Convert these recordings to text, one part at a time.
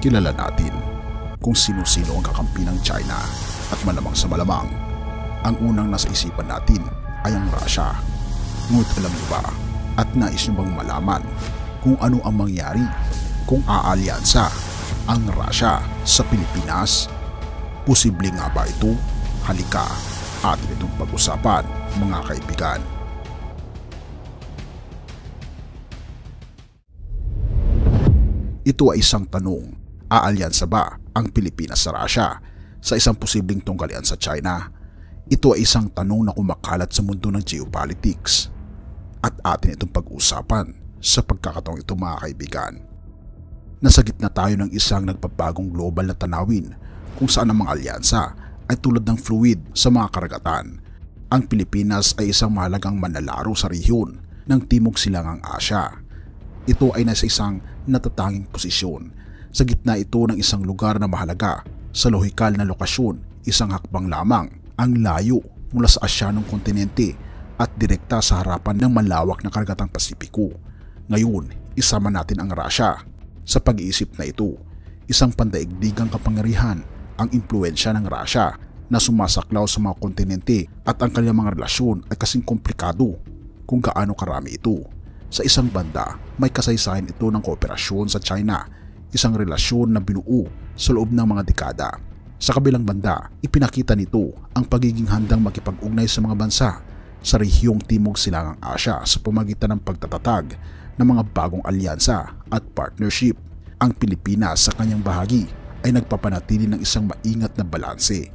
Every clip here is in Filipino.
kilala natin kung sino-sino ang kakampi ng China at malamang sa malamang, ang unang nasa isipan natin ay ang Russia. Ngunit alam niyo ba at nais niyo bang malaman kung ano ang mangyari kung aalyansa ang Russia sa Pilipinas? Posible nga ba ito? Halika, atin itong pag-usapan mga kaibigan. Ito ay isang tanong, aalyansa ba ang Pilipinas sa Russia sa isang posibleng tunggalian sa China? Ito ay isang tanong na kumakalat sa mundo ng geopolitics at atin itong pag-usapan sa pagkakataong ito mga kaibigan. Nasa gitna tayo ng isang nagpapagong global na tanawin kung saan ang mga alyansa ay tulad ng fluid sa mga karagatan. Ang Pilipinas ay isang mahalagang manlalaro sa rehiyon ng Timog Silangang Asya. Ito ay nasa isang natatanging posisyon. Sa gitna ito ng isang lugar na mahalaga sa lohikal na lokasyon, isang hakbang lamang ang layo mula sa Asyanong kontinente at direkta sa harapan ng malawak na karagatang Pasipiko. Ngayon, isama natin ang Russia sa pag-iisip na ito. Isang pandaigdigang kapangyarihan, ang impluensya ng Russia na sumasaklaw sa mga kontinente at ang kanilang mga relasyon ay kasing komplikado kung gaano karami ito. Sa isang banda, may kasaysayan ito ng kooperasyon sa China, isang relasyon na binuo sa loob ng mga dekada. Sa kabilang banda, ipinakita nito ang pagiging handang makipag-ugnay sa mga bansa sa rehiyong Timog Silangang Asya sa pamamagitan ng pagtatatag ng mga bagong alyansa at partnership. Ang Pilipinas sa kanyang bahagi ay nagpapanatili ng isang maingat na balanse.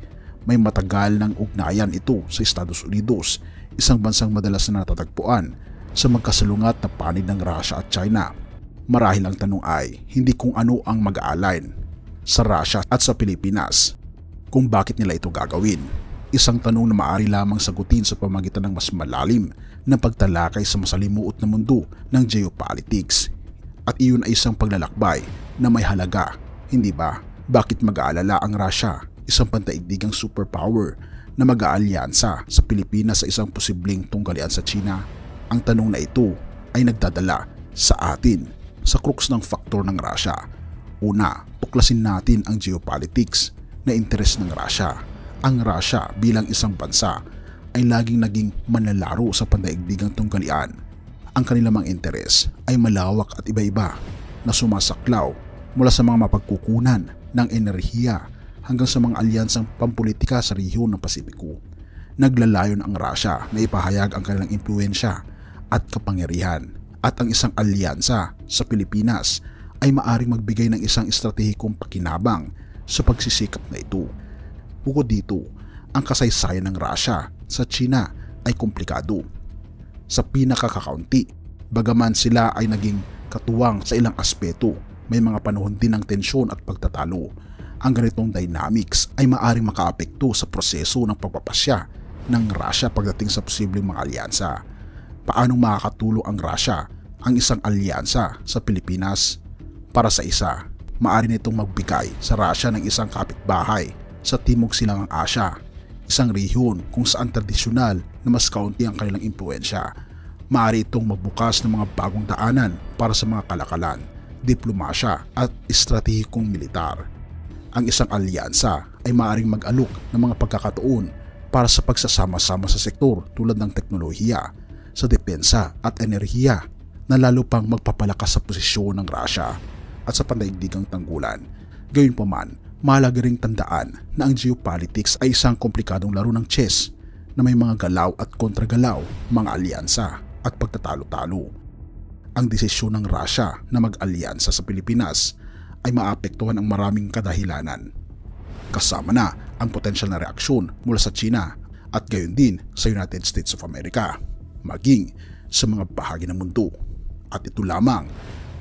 May matagal ng ugnayan ito sa Estados Unidos, isang bansang madalas na natatagpuan sa magkasalungat na panig ng Russia at China. Marahil ang tanong ay hindi kung ano ang mag-aalign sa Russia at sa Pilipinas, kung bakit nila ito gagawin. Isang tanong na maaari lamang sagutin sa pamamagitan ng mas malalim na pagtalakay sa masalimuot na mundo ng geopolitics. At iyon ay isang paglalakbay na may halaga, hindi ba? Bakit mag-aalala ang Russia, isang pandaigdigang superpower, na mag-aalyansa sa Pilipinas sa isang posibleng tunggalian sa China? Ang tanong na ito ay nagdadala sa atin sa crux ng faktor ng Russia. Una, tuklasin natin ang geopolitics na interes ng Russia. Ang Russia bilang isang bansa ay laging naging manlalaro sa pandaigdigang tunggalian. Ang kanilang mga interes ay malawak at iba-iba na sumasaklaw mula sa mga mapagkukunan ng enerhiya hanggang sa mga alyansang pampolitika sa rehiyon ng Pasipiko. Naglalayon ang Russia na ipahayag ang kanilang impluensya at kapangyarihan, at ang isang alyansa sa Pilipinas ay maaring magbigay ng isang estratehikong pakinabang sa pagsisikap na ito. Bukod dito, ang kasaysayan ng Russia sa China ay komplikado. Sa pinakakakaunti, bagaman sila ay naging katuwang sa ilang aspeto, may mga panahon din ng tensyon at pagtatalo. Ang ganitong dynamics ay maaring makaapekto sa proseso ng pagpapasya ng Russia pagdating sa posibleng mga alyansa. Paano makakatulong ang Russia ang isang alyansa sa Pilipinas? Para sa isa, maaari nitong magbigay sa Russia ng isang kapitbahay sa Timog Silangang Asya, isang rehiyon kung saan tradisyonal na mas kaunti ang kanilang impluensya. Maaari itong magbukas ng mga bagong daanan para sa mga kalakalan, diplomasya at estratehikong militar. Ang isang alyansa ay maaaring mag-alok ng mga pagkakataon para sa pagsasama-sama sa sektor tulad ng teknolohiya, sa depensa at enerhiya na lalo pang magpapalakas sa posisyon ng Russia at sa pandaigdigang tanggulan. Gayunpaman, mahalaga ring tandaan na ang geopolitics ay isang komplikadong laro ng chess na may mga galaw at kontragalaw, mga alyansa at pagtatalo-talo. Ang desisyon ng Russia na mag-alyansa sa Pilipinas ay maapektuhan ang maraming kadahilanan. Kasama na ang potensyal na reaksyon mula sa China at gayon din sa United States of America, maging sa mga bahagi ng mundo. At ito lamang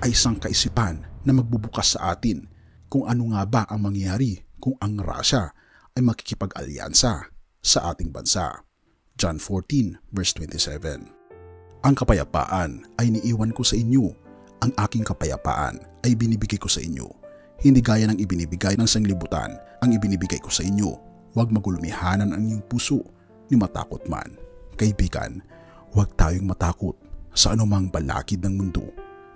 ay isang kaisipan na magbubukas sa atin kung ano nga ba ang mangyayari kung ang Russia ay makikipag-alyansa sa ating bansa. John 14 verse 27. Ang kapayapaan ay iniiwan ko sa inyo, ang aking kapayapaan ay binibigay ko sa inyo. Hindi gaya ng ibinibigay ng sanglibutan ang ibinibigay ko sa inyo. Huwag magulumihanan ang inyong puso ni matakot man. Kaibigan, huwag tayong matakot sa anumang balakid ng mundo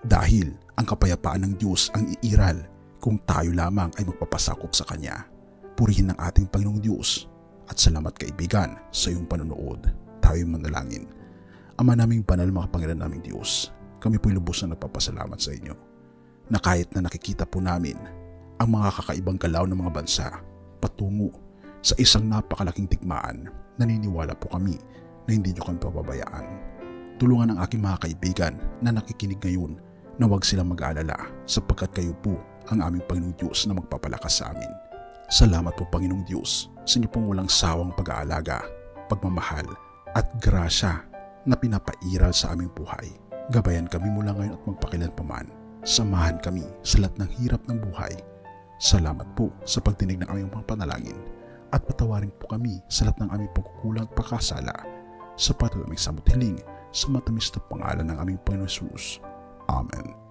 dahil ang kapayapaan ng Diyos ang iiral kung tayo lamang ay magpapasakop sa Kanya. Purihin ang ating Panginoong Diyos at salamat kaibigan sa iyong panonood. Tayo manalangin. Ama naming banal, makapangyarihan naming Diyos, kami po'y lubos na nagpapasalamat sa inyo na kahit na nakikita po namin ang mga kakaibang galaw ng mga bansa patungo sa isang napakalaking digmaan, naniniwala po kami na hindi nyo kami pababayaan. Tulungan ang aking mga kaibigan na nakikinig ngayon na huwag silang mag-aalala sapagkat kayo po ang aming Panginoong Diyos na magpapalakas sa amin. Salamat po Panginoong Diyos sa inyo pong walang sawang pag-aalaga, pagmamahal at grasya na pinapairal sa aming buhay. Gabayan kami mula ngayon at magpakilanpaman. Samahan kami sa lahat ng hirap ng buhay. Salamat po sa pagdinig ng aming mga panalangin at patawarin po kami sa lahat ng aming pagkukulang at pagkasala sa patuloy aming samot hiling sa matamis na pangalan ng aming Panginoon Jesus. Amen.